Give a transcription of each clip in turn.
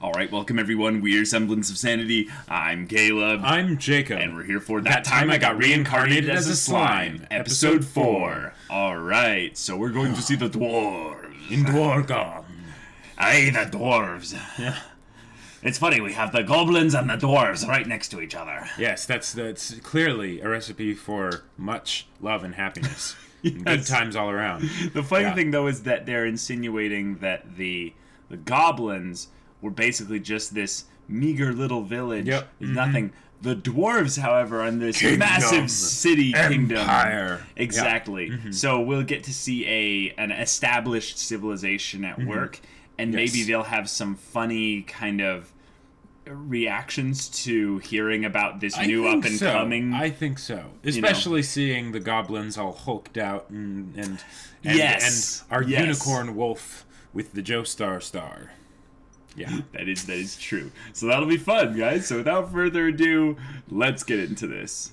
Alright, welcome everyone. We're Semblance of Sanity. I'm Caleb. I'm Jacob. And we're here for That Time I Got Reincarnated as a Slime, Episode 4. Alright, so we're going to see the dwarves. In Dwargon. Aye, the dwarves. Yeah. It's funny, we have the goblins and the dwarves right next to each other. Yes, that's clearly a recipe for much love and happiness. Yes. And good times all around. The funny thing, though, is that they're insinuating that the goblins were basically just this meager little village. Yep. Nothing. The dwarves, however, are in this massive city kingdom. Empire. Exactly. Yeah. So we'll get to see an established civilization at work, and maybe they'll have some funny kind of reactions to hearing about this new up and coming. I think so. Especially seeing the goblins all hulked out and our unicorn wolf with the Joestar star. Yeah, that is true. So that'll be fun, guys. So without further ado, let's get into this.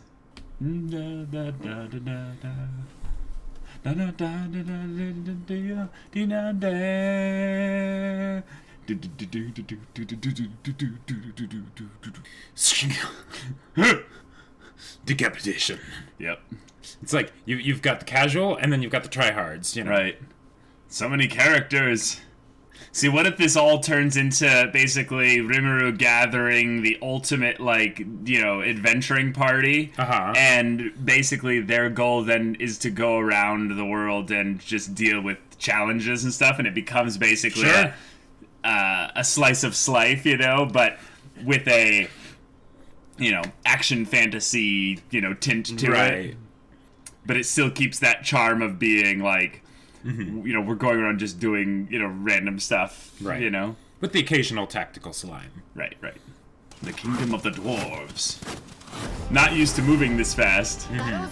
Decapitation. Yep. It's like you've got the casual and then you've got the tryhards, you know. Right. So many characters. See, what if this all turns into basically Rimuru gathering the ultimate, adventuring party? And basically their goal then is to go around the world and just deal with challenges and stuff, and it becomes basically a slice of life, but with a, action fantasy, tint to it. But it still keeps that charm of being like, we're going around just doing, random stuff, With the occasional tactical slime. Right. The kingdom of the dwarves. Not used to moving this fast. Yeah,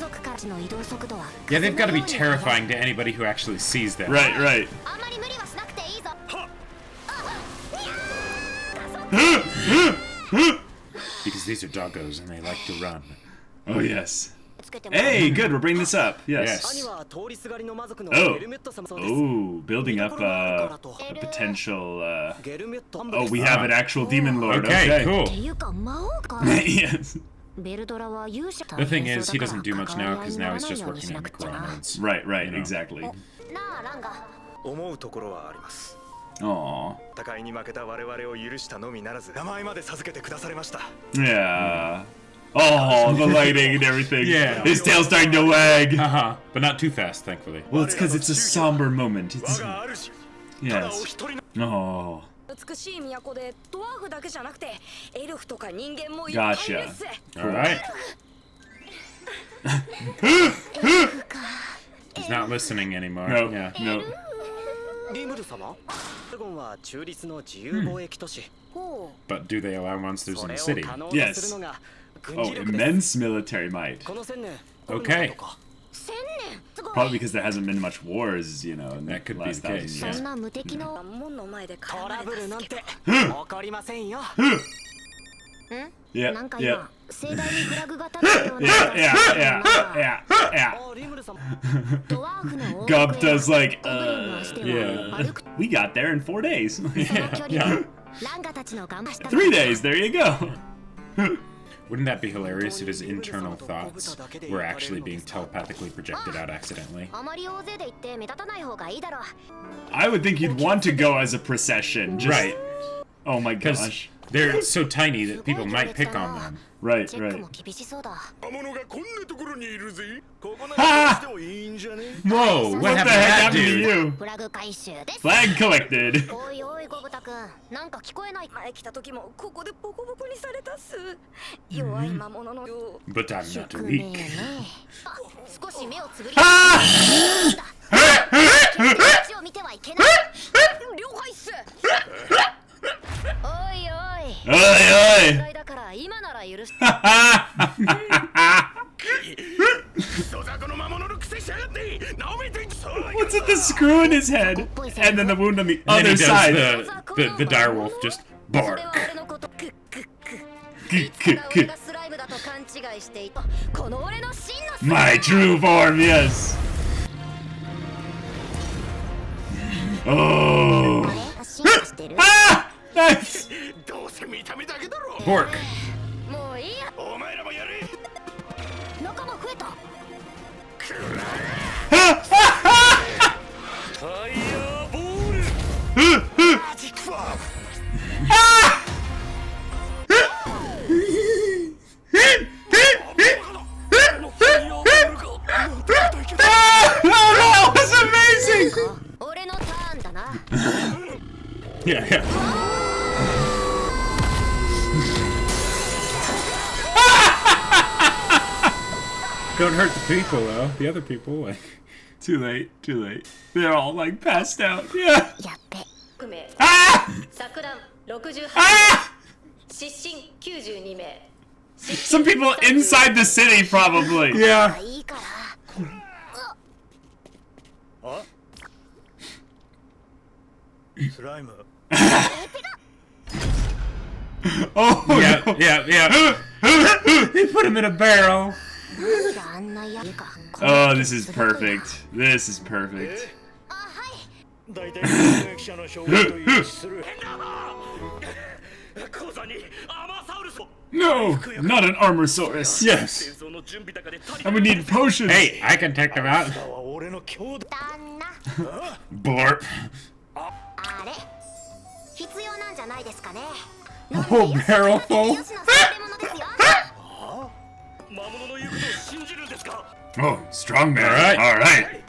they've got to be terrifying to anybody who actually sees them. Right. Because these are doggos and they like to run. Oh, yes. Hey, good, we're bringing this up. Yes. Oh, building up a potential, we have an actual demon lord. Okay, cool. Yes. The thing is, he doesn't do much now, because now he's just working at McDonald's. Right, exactly. Aww. Yeah. Oh, the lighting and everything. Yeah. His tail's starting to wag. But not too fast, thankfully. Well, it's because it's a somber moment. Yes. Oh. Gotcha. Alright. He's not listening anymore. No. Yeah. No. But do they allow monsters in the city? Yes. Oh, immense military might. Okay. Probably because there hasn't been much wars, in that could the be last the case. 1,000 years. Yeah. Gob does we got there in 4 days. 3 days, there you go. Wouldn't that be hilarious if his internal thoughts were actually being telepathically projected out accidentally? I would think you'd want to go as a procession. Right. Oh my gosh. They're so tiny that people might pick on them. Right. Ha! Whoa, what happened to you? Flag collected. But I'm not weak. Oi! What's with the screw in his head? And then the wound on the other side. The direwolf just bark. My true form, yes. Oh. Nice. Bork. That was amazing! Yeah, yeah. Don't hurt the people, though. The other people, like... Too late, too late. They're all, like, passed out. Yeah. Ah! Ah! Some people inside the city, probably. Yeah. Oh, yeah, no. yeah. They put him in a barrel. Oh, this is perfect. This is perfect. No, not an Armosaurus. Yes. And we need potions. Hey, I can take them out. Blurp. A whole barrel full. Oh, strong man. All right.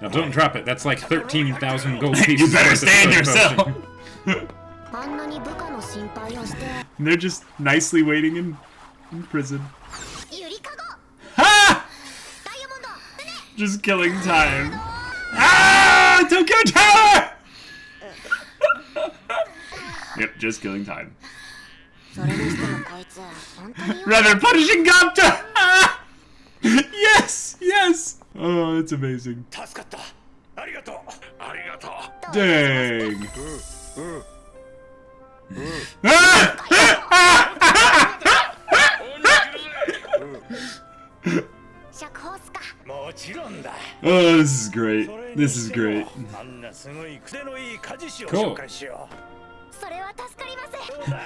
Now don't drop it. That's like 13,000 gold pieces. You better stand yourself. And they're just nicely waiting in prison. Ha! Just killing time. Ah! Tokyo Tower! Yep, just killing time. Rather punishing Gapta! Ah! Yes! Yes! Oh, that's amazing. Dang. Oh, this is great. This is great. Cool.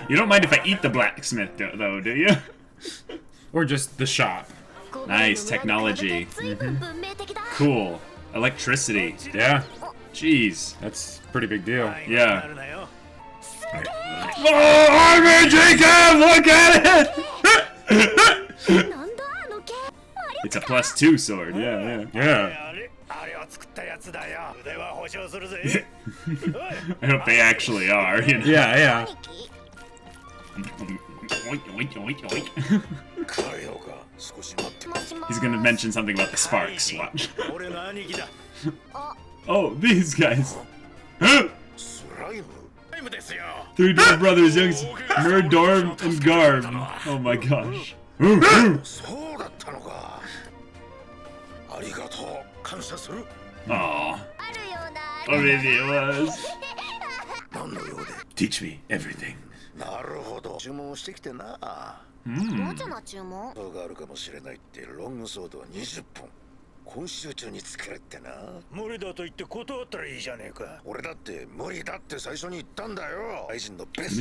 You don't mind if I eat the blacksmith, though, do you? Or just the shop. Nice technology. Cool. Electricity. Yeah. Jeez. That's a pretty big deal. Yeah. Oh, Armor Jacob! Look at it! It's a +2 sword. Yeah, yeah. I hope they actually are. You know? Yeah, yeah. He's gonna mention something about the sparks. Watch. Oh, these guys. Three Dwarf brothers, youngest Murdorm and Garb. Oh my gosh. Aww. Or maybe it was. Teach me everything.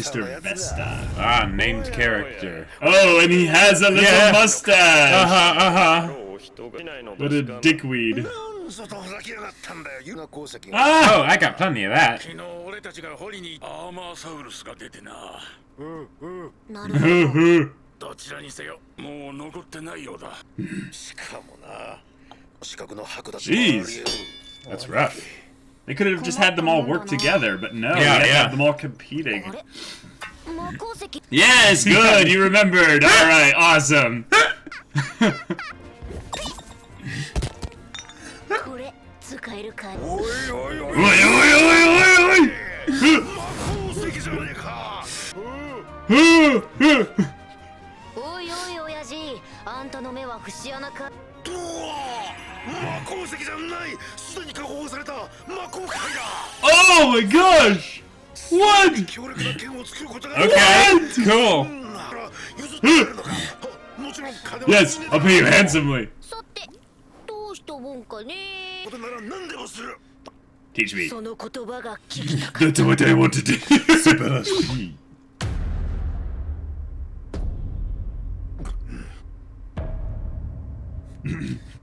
Mr. Vesta. Ah, named character. Oh, and he has a little mustache. What a dickweed. Oh, I got plenty of that. Jeez. That's rough. They could have just had them all work together, but no, Yeah, we had to yeah. have them all competing. Yes, good, you remembered. Alright, awesome. Oh my gosh! What? Okay, cool. Yes, I'll pay you handsomely. Teach me. That's what I want to do. 素晴らしい。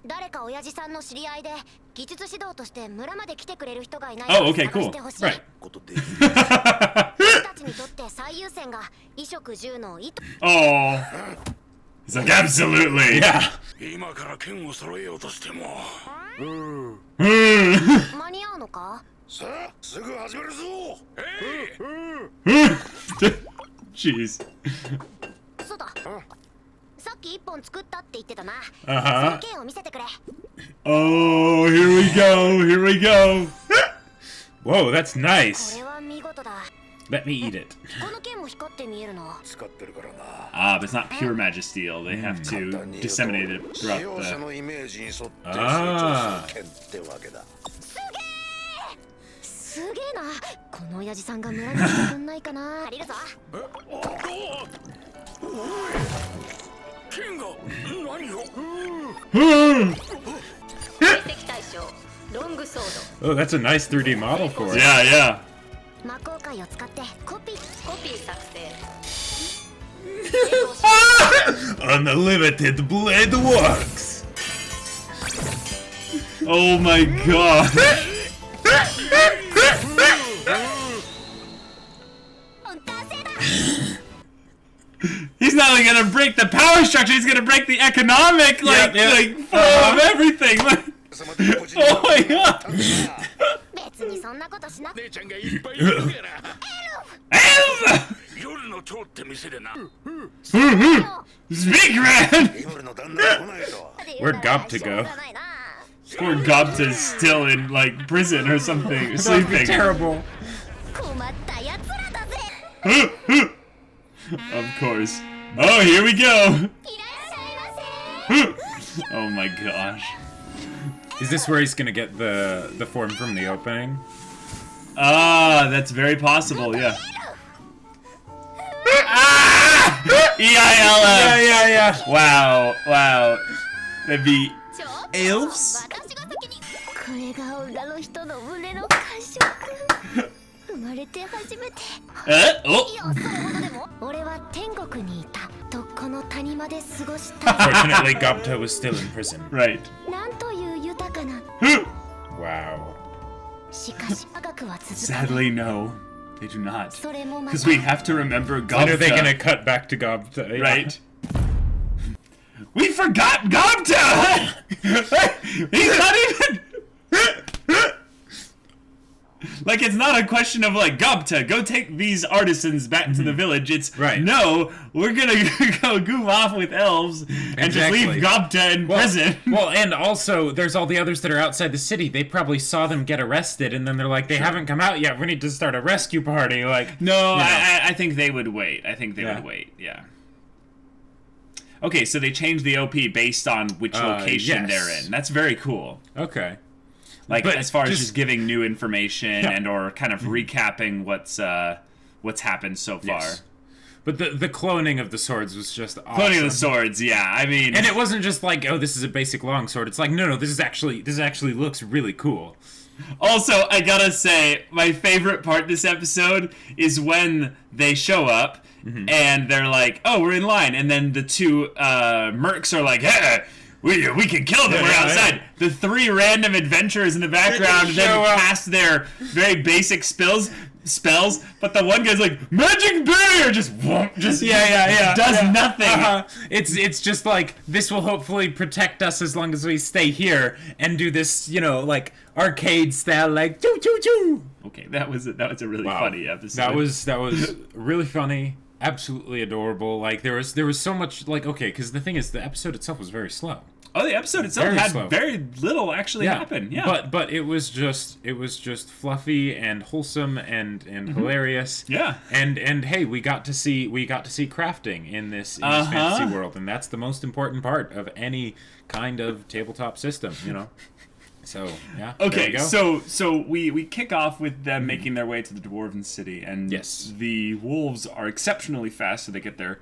誰か親父さんの知り合いで技術指導として村まで来てくれる人がいない Oh, okay, cool. 探してほしい。 Right. 私たちにとって最優先が衣食住の糸。 Oh. He's like, absolutely. Yeah. 今から剣を揃えようとしても間に合うのか？さあすぐ始めるぞ。 Jeez. そうだ。さっき一本作ったって言ってたな。そ Uh-huh. の剣を見せてくれ。 Oh, here we go. Here we go. Whoa, that's こ nice. れは見事だ。 Let me eat it. この剣も光って見えるの。使ってるからな。 Ah, but it's not pure magisteel. They have to disseminate it 使 throughout 用者 the... のイメージに沿って成長あーする剣ってわけだ。すげえな。この親父さんが村に来てくんないかな。借りるぞ。剣が何を？敵対象ロングソー Oh, that's a nice 3D model for it. Yeah, yeah. ド。魔法界を使ってコピー作成。 Unlimited blade works. Oh my god. He's not only gonna break the power structure, he's gonna break the economic, like, like flow of everything. Like, oh my god. 別にそんなことしなくて。姉ちゃんがいっぱいいるから。 Elves! 夜の蝶って店でな。 Speak, man! 夜の旦那が来ないと。 Where'd Gob to go? Poor Gobta's still in, like, prison or something, That'd be sleeping. terrible. 困ったやつらだぜ。 Of course. Oh, here we go! いらっしゃいませ。 Oh my gosh. Is this where he's gonna get the form from the opening? Ah, that's very possible, yeah. Ah! E-I-L-F! Yeah. Wow, wow. That'd be ちょっと Elves? 私が先に。これが裏の人の胸の感触。生まれて初めて。 Oh! いや、それほどでも。俺は天国にいた。とこの谷間で過ごした。 Fortunately, Gobta was still in prison. Right. なんという豊かな。 Wow. しかし、科学は続かない。 Sadly, no. They do not. それもま Because た。 we have to remember When are they gonna Gobta. cut back to Gobta? Yeah. Right? We forgot Gobta! He's not even... Like, it's not a question of, like, Gobta, go take these artisans back to the village. It's, Right. no, we're gonna go goof off with elves and just Exactly. leave Gobta in prison. Well, and also, there's all the others that are outside the city. They probably saw them get arrested, and then they're like, they haven't come out yet. We need to start a rescue party. Like, No, you know. I think they would wait. I think they would wait, yeah. Okay, so they changed the OP based on which location yes. they're in. That's very cool. Okay. Like, But as far as just- just giving new information Yeah. and or kind of recapping what's happened so far. Yes. But the cloning of the swords was just awesome. Cloning the swords, yeah. I mean, And it wasn't just like, oh, this is a basic longsword. It's like, no, this actually looks really cool. also, I gotta say, my favorite part this episode is when they show up and they're like, "Oh, we're in line," and then the two mercs are like, "Hey, we can kill them. We're Yeah, outside." yeah. The three random adventurers in the background show then up. cast their very basic spells, but the one guy's like, "Magic barrier," just does nothing. Uh-huh. It's just like, this will hopefully protect us as long as we stay here and do this, like arcade style, like choo choo choo. Okay, that was a really funny episode. That was really funny. Absolutely adorable. Like there was so much, like, okay, because the thing is, the episode itself was very slow. Oh, the episode itself Very had slow. very little actually happen. Yeah, But it was just fluffy and wholesome and hilarious. Yeah. And hey, we got to see crafting in this fantasy world, and that's the most important part of any kind of tabletop system, So yeah. there Okay, you go. so we kick off with them making their way to the dwarven city, and Yes. the wolves are exceptionally fast, so they get there,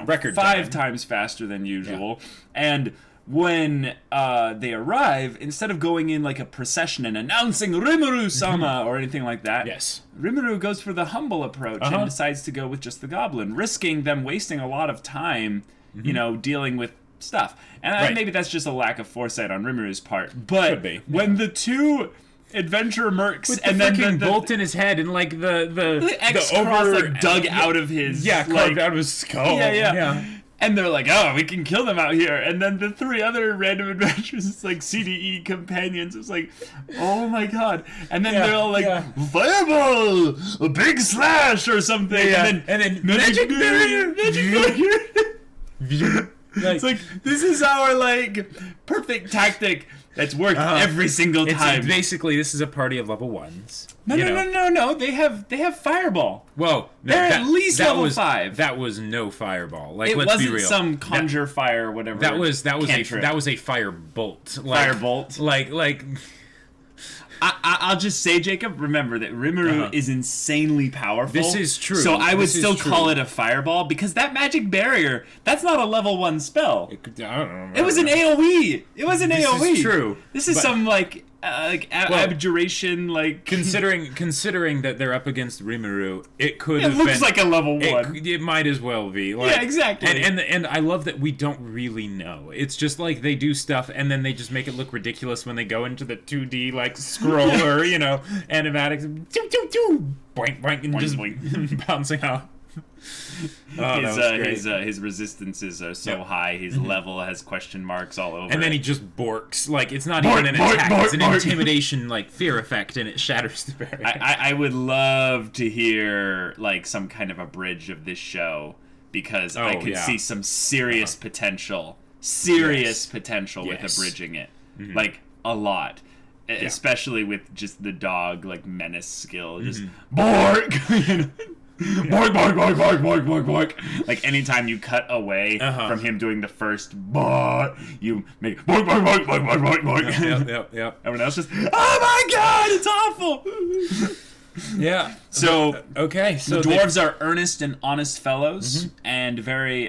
Record five time. times faster than usual, and when they arrive, instead of going in like a procession and announcing Rimuru-sama or anything like that, Yes. Rimuru goes for the humble approach and decides to go with just the goblin, risking them wasting a lot of time, you know, dealing with stuff. And maybe that's just a lack of foresight on Rimuru's part. But Could be. when the two adventurer mercs With and the then freaking bolt in his head and like the X cross like dug out of his carved out of his skull. Yeah. And they're like, oh, we can kill them out here. And then the three other random adventures, it's like CDE companions. It's like, oh my god. And then they're all like, fireball, a big slash or something. And then magic barrier. It's like, this is our like perfect tactic that's worked every single time. It's basically, this is a party of level 1s. No. They have fireball. Well, they're at least level 5. That was no fireball. Like, it let's wasn't be real. some conjure fire or whatever. That was cantrip. a fire bolt. Firebolt. Like. I'll just say, Jacob, remember that Rimuru is insanely powerful. This is true. So I would still call it a fireball, because that magic barrier, that's not a level 1 spell. I don't know. It was an AoE. It was an AoE. This is true. This is some abjuration, like considering that they're up against Rimuru, it could it have looks been like a level 1. It might as well be. Like, yeah, exactly. And I love that we don't really know. It's just like they do stuff and then they just make it look ridiculous when they go into the 2D like scroller, you know, animatics, boink boink, and Boink, just boink. bouncing off. His resistances are so high. His level has question marks all over. And then he just borks. Like, it's not even an attack. It's an intimidation, like, fear effect, and it shatters the barrier. I would love to hear, like, some kind of a bridge of this show, because I could see some serious potential. Potential with abridging it. Like, a lot. Especially with just the dog, like, menace skill. Just, bork! Boink, boink, boink, boink, boink, boink, boink. Like, anytime you cut away from him doing the first bark, you make boink, boink, boink, boink, boink, boink, boink. Yep. Everyone else just, oh my god, it's awful! Yeah. So, okay. So the dwarves are earnest and honest fellows, and very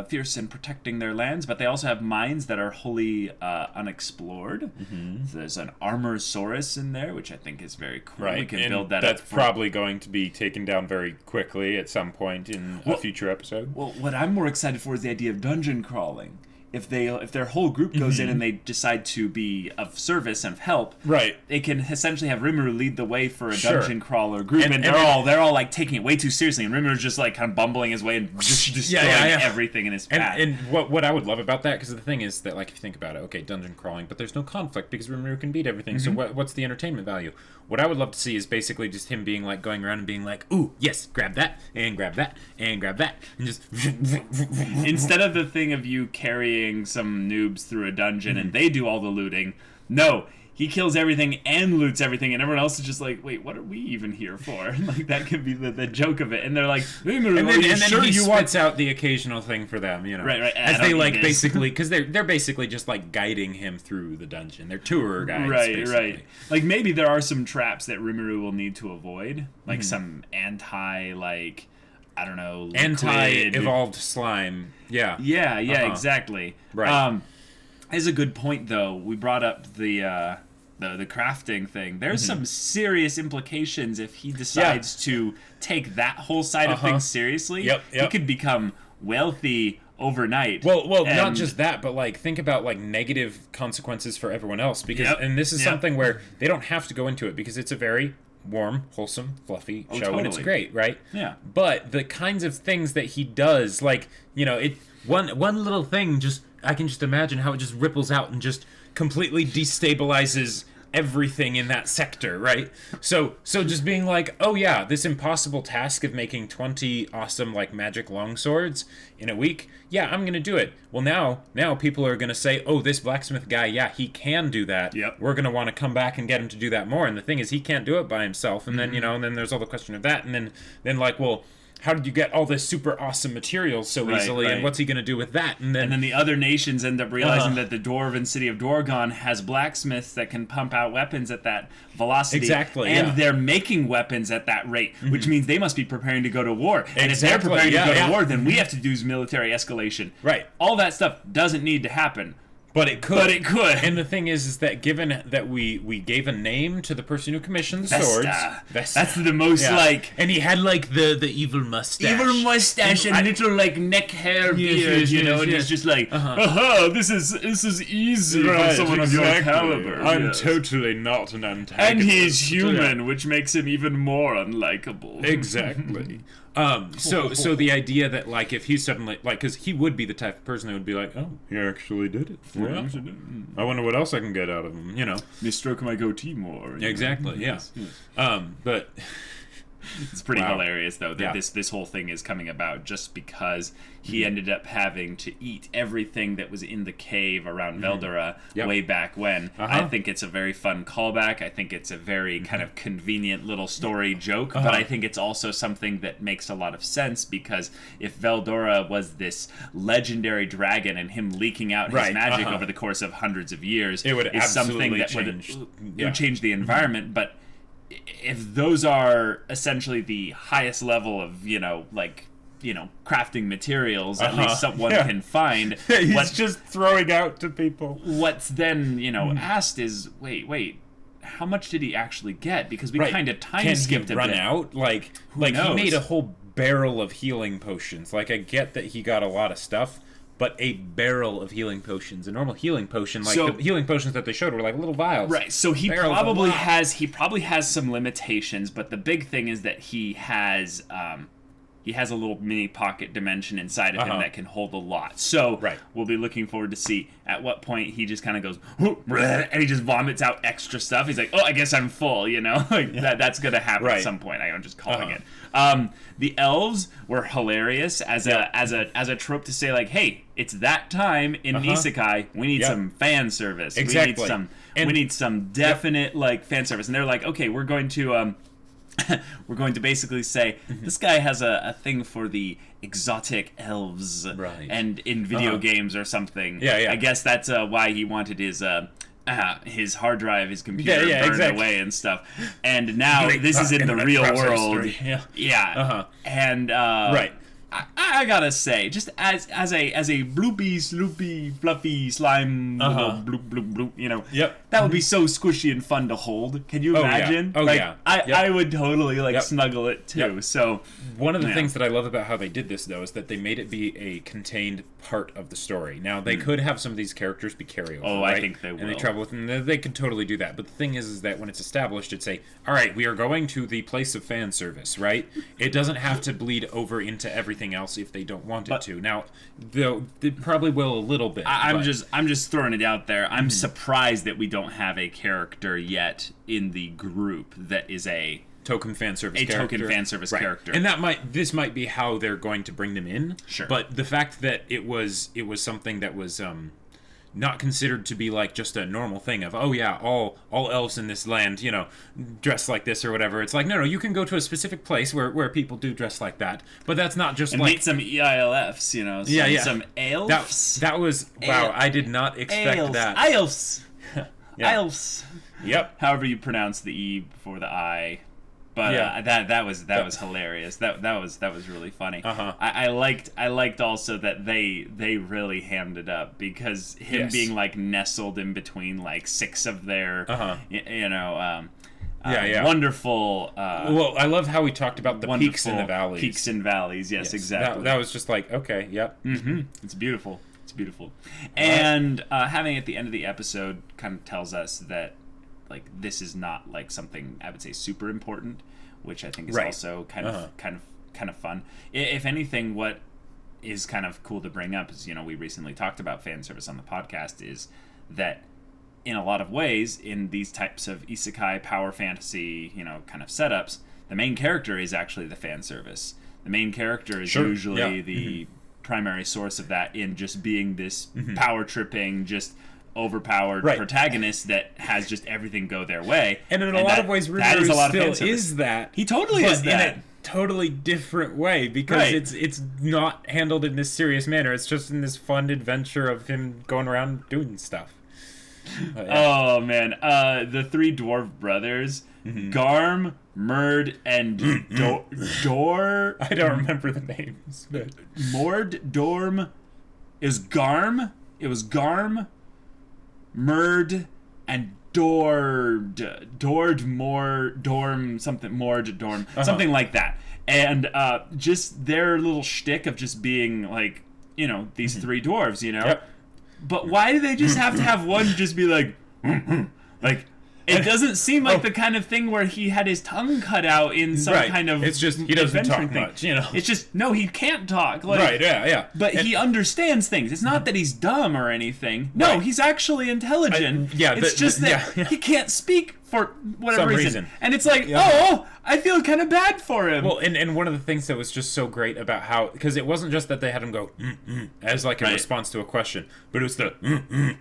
fierce in protecting their lands, but they also have minds that are wholly unexplored. There's an Armorsaurus in there, which I think is very cool. Right. We can and build that that's up. probably going to be taken down very quickly at some point in a future episode. Well, what I'm more excited for is the idea of dungeon crawling. If their whole group goes in and they decide to be of service and of help, right, they can essentially have Rimuru lead the way for a dungeon crawler group, and they're all like taking it way too seriously, and Rimuru's just like kind of bumbling his way and just destroying everything in his path. And what I would love about that, because the thing is that, like, if you think about it, okay, dungeon crawling, but there's no conflict because Rimuru can beat everything. So what's the entertainment value? What I would love to see is basically just him being like going around and being like, ooh, yes, grab that and grab that and grab that, and just instead of the thing of you carrying some noobs through a dungeon and they do all the looting. No, he kills everything and loots everything, and everyone else is just like, wait, what are we even here for? Like, that could be the joke of it. And they're like, and then he spits out the occasional thing for them, you know. Right. As they, like, basically, because they're basically just, like, guiding him through the dungeon. They're tour guides, Right. Like, maybe there are some traps that Rimuru will need to avoid. Like, some like, I don't know, liquid. Anti-evolved slime. Yeah. Yeah, exactly. Right. Is a good point, though. We brought up the crafting thing. There's some serious implications if he decides to take that whole side of things seriously. Yep. He could become wealthy overnight. Well, not just that, but like think about like negative consequences for everyone else, because and this is something where they don't have to go into it because it's a very warm, wholesome, fluffy show, and it's great, right? Yeah. But the kinds of things that he does, like, you know, one little thing, just I can just imagine how it just ripples out and just completely destabilizes everything in that sector, right? So just being like, oh yeah, this impossible task of making 20 awesome, like, magic longswords in a week, yeah, I'm gonna do it. Well, now people are gonna say, oh, this blacksmith guy, yeah, he can do that. Yep. We're gonna want to come back and get him to do that more. And the thing is, he can't do it by himself. And then, you know, and then there's all the question of that. And then like, well, how did you get all this super awesome materials so easily, and what's he going to do with that? And then the other nations end up realizing that the dwarven city of Dorgon has blacksmiths that can pump out weapons at that velocity. Exactly, and they're making weapons at that rate, which means they must be preparing to go to war. And if they're preparing to go to war, then we have to do military escalation. Right. All that stuff doesn't need to happen. But it could. But it could. And the thing is that given that we gave a name to the person who commissioned the swords, Vesta. That's the most like. And he had like the evil mustache. Evil mustache and little like neck hair beard, you know, and he's just like, aha, this is easy for someone of your caliber. I'm totally not an antagonist. And he's human, which makes him even more unlikable. Exactly. So the idea that like if he suddenly like because he would be the type of person who would be like, oh, he actually did it. Yeah. I wonder what else I can get out of him. You know, they stroke my goatee more. Exactly. Yeah. Yes. But it's pretty hilarious though that this whole thing is coming about just because he ended up having to eat everything that was in the cave around Veldora way back when. I think it's a very fun callback. I think it's a very kind of convenient little story joke, but I think it's also something that makes a lot of sense because if Veldora was this legendary dragon and him leaking out his magic over the course of hundreds of years, it would is something that would change the environment, but if those are essentially the highest level of, crafting materials, at least someone can find. He's just throwing out to people. What's then, asked is, wait, how much did he actually get? Because we kind of skipped a bit. Can he run out? Like he made a whole barrel of healing potions. Like, I get that he got a lot of stuff, but a barrel of healing potions. A normal healing potion, like the healing potions that they showed were like little vials. Right, so he probably has some limitations, but the big thing is that he has a little mini pocket dimension inside of him that can hold a lot. So we'll be looking forward to see at what point he just kind of goes, and he just vomits out extra stuff. He's like, oh, I guess I'm full, that's going to happen at some point. I'm just calling it. The elves were hilarious as a trope to say, like, hey, it's that time in Isekai. We need some fan service. Exactly. We need some definite like fan service. And they're like, okay, we're going to basically say this guy has a thing for the exotic elves, and in video games or something. I guess that's why he wanted his hard drive, his computer burned away and stuff. And now this is in the real world. And I gotta say, just as a bloopy, sloopy, fluffy slime, little bloop, bloop, bloop, that would be so squishy and fun to hold. Can you imagine? I would totally snuggle it too. So one of the things that I love about how they did this though is that they made it be a contained part of the story. Now they could have some of these characters be carryover. I think they will. And they travel with them. They could totally do that. But the thing is that when it's established, it's all right, we are going to the place of fan service, right? It doesn't have to bleed over into everything else if they don't want it to. Now, though, they probably will a little bit. I'm just throwing it out there. I'm surprised that we don't have a character yet in the group that is a token fan service character. And this might be how they're going to bring them in. Sure. But the fact that it was something that was not considered to be like just a normal thing of all elves in this land dress like this or whatever. It's like no, you can go to a specific place where people do dress like that, but that's not just and like meet some EILFs, some elves. That was wow. I did not expect that. Elves. Elves. Yep. However you pronounce the E before the I. But that was hilarious. That was really funny. I liked also that they really hammed it up because him being like nestled in between like six of their wonderful. Well, I love how we talked about the peaks and the valleys. Peaks and valleys. Yes, exactly. That was just like okay, yep. It's beautiful. It's beautiful. And having at the end of the episode kind of tells us that. Like this is not like something I would say super important, which I think is also kind of fun. If anything, what is kind of cool to bring up is we recently talked about fan service on the podcast is that in a lot of ways in these types of isekai power fantasy kind of setups, the main character is actually the fan service. The main character is usually the primary source of that in just being this power tripping just overpowered protagonist that has just everything go their way. And in a lot of ways, Rimuru still is that. He totally is that. In a totally different way because it's not handled in this serious manner. It's just in this fun adventure of him going around doing stuff. Oh, man. The three dwarf brothers, Garm, Murd, and Dor... I don't remember the names. But... Mord, Dorm... It was Garm... Murd and Dord, Dorm, something, Mord, Dorm, something like that. And just their little shtick of just being like, you know, these three dwarves, you know? Yep. But why do they just have to have one just be like, like, it doesn't seem like the kind of thing where he had his tongue cut out in some kind of it's just, he doesn't talk thing. much, you know? It's just, no, he can't talk. Like, Right, yeah. But he understands things. It's not that he's dumb or anything. No, he's actually intelligent. It's just that he can't speak for whatever reason. And it's like, oh, I feel kind of bad for him. Well, and one of the things that was just so great about how, because it wasn't just that they had him go, as like a response to a question, but it was the,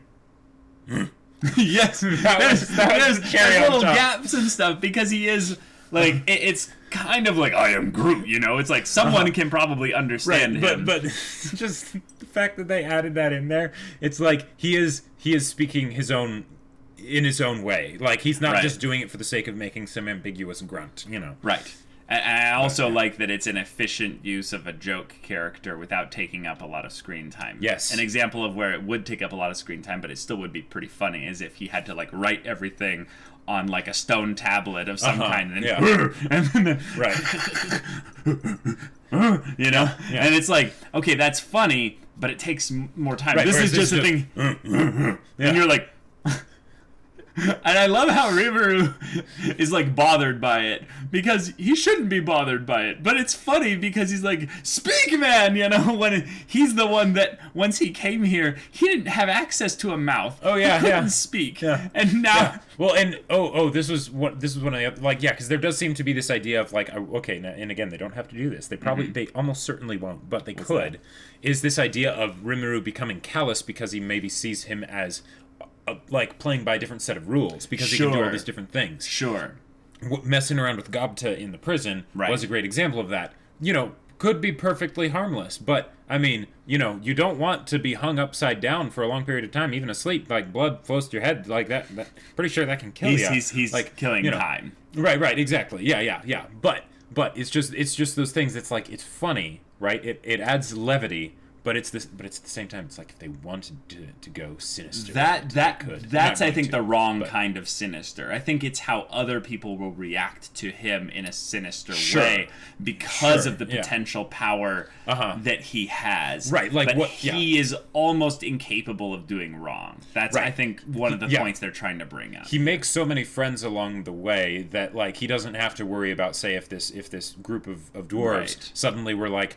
yes, there's little gaps and stuff because he is like it's kind of like I am Groot, you know. It's like someone can probably understand him, but just the fact that they added that in there, it's like he is speaking his own in his own way. Like he's not just doing it for the sake of making some ambiguous grunt, you know. Right. And I also like that it's an efficient use of a joke character without taking up a lot of screen time. Yes. An example of where it would take up a lot of screen time, but it still would be pretty funny, is if he had to like write everything on like a stone tablet of some kind, and then, you know, and it's like, okay, that's funny, but it takes more time. This is just a thing, and you're like. And I love how Rimuru is like bothered by it because he shouldn't be bothered by it, but it's funny because he's like, speak, man, you know, when he's the one that once he came here he didn't have access to a mouth. He couldn't speak, and now well, and this was one of the like because there does seem to be this idea of like okay, and again they don't have to do this, they probably they almost certainly won't, but they could. Is this idea of Rimuru becoming callous because he maybe sees him as like playing by a different set of rules because he can do all these different things. Messing around with Gobta in the prison was a great example of that. You know, could be perfectly harmless, but I mean, you know, you don't want to be hung upside down for a long period of time, even asleep. Like blood flows to your head like that. Pretty sure that can kill you. He's like killing time. Right, exactly. Yeah. But it's just those things. It's like it's funny, right? It adds levity. But at the same time, it's like if they wanted to go sinister, that's I think the wrong kind of sinister. I think it's how other people will react to him in a sinister way because of the potential power that he has. Right, like but he is almost incapable of doing wrong. That's I think one of the points they're trying to bring up. He makes so many friends along the way that like he doesn't have to worry about, say, if this group of dwarves suddenly were like,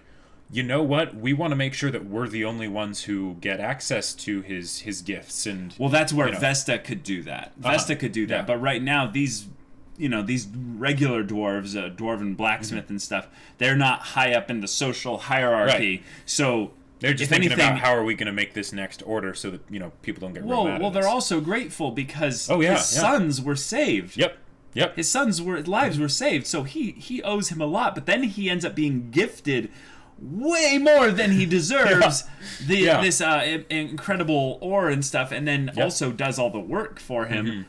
you know what? We want to make sure that we're the only ones who get access to his gifts, and well, that's where Vesta could do that. Vesta could do that, but right now these regular dwarves, dwarven blacksmith and stuff, they're not high up in the social hierarchy. So they're just thinking about how are we going to make this next order so that people don't get real mad. Well, they're also grateful because his sons were saved. Yep. His lives were saved, so he owes him a lot. But then he ends up being gifted way more than he deserves this incredible ore and stuff, and then also does all the work for him.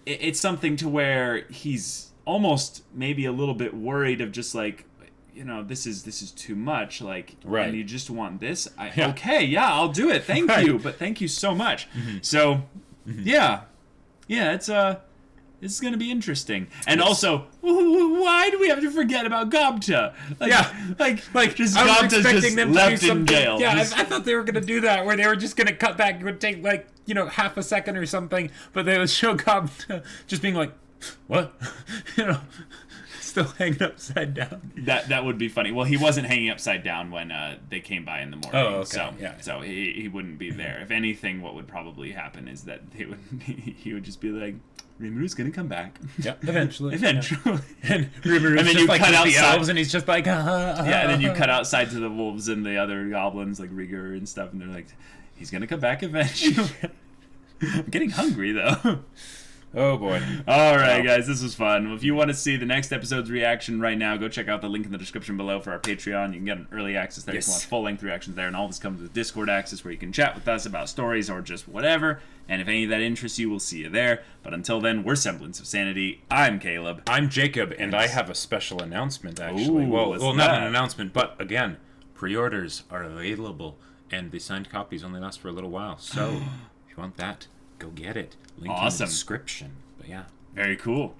It's something to where he's almost maybe a little bit worried of just like, this is too much, like, and you just want this. I'll do it, thank you, but thank you so much. So it's going to be interesting. And also, why do we have to forget about Gobta? Like just Gobta's just left in jail. Yeah, I thought they were going to do that, where they were just going to cut back. It would take, like, half a second or something, but they would show Gobta just being like, what? Still hanging upside down. That would be funny. Well, he wasn't hanging upside down when they came by in the morning. Oh, okay. So he wouldn't be there. If anything, what would probably happen is that he would just be like, Rimuru's gonna come back. Yeah, eventually. And Rimuru's and then just you like cut the outside, elves, and he's just like, and then you cut outside to the wolves and the other goblins like Rigger and stuff, and they're like, he's gonna come back eventually. I'm getting hungry though. Oh boy. Alright guys, this was fun. If you want to see the next episode's reaction right now, go check out the link in the description below for our Patreon. You can get an early access there. You can watch full-length reactions there, and all this comes with Discord access where you can chat with us about stories or just whatever. And if any of that interests you, we'll see you there. But until then, we're Semblance of Sanity. I'm Caleb. I'm Jacob, and I have a special announcement, actually. Ooh, well, not an announcement, but again, pre-orders are available, and the signed copies only last for a little while. So, if you want that, go get it. Link in Awesome. the description. But yeah. Very cool.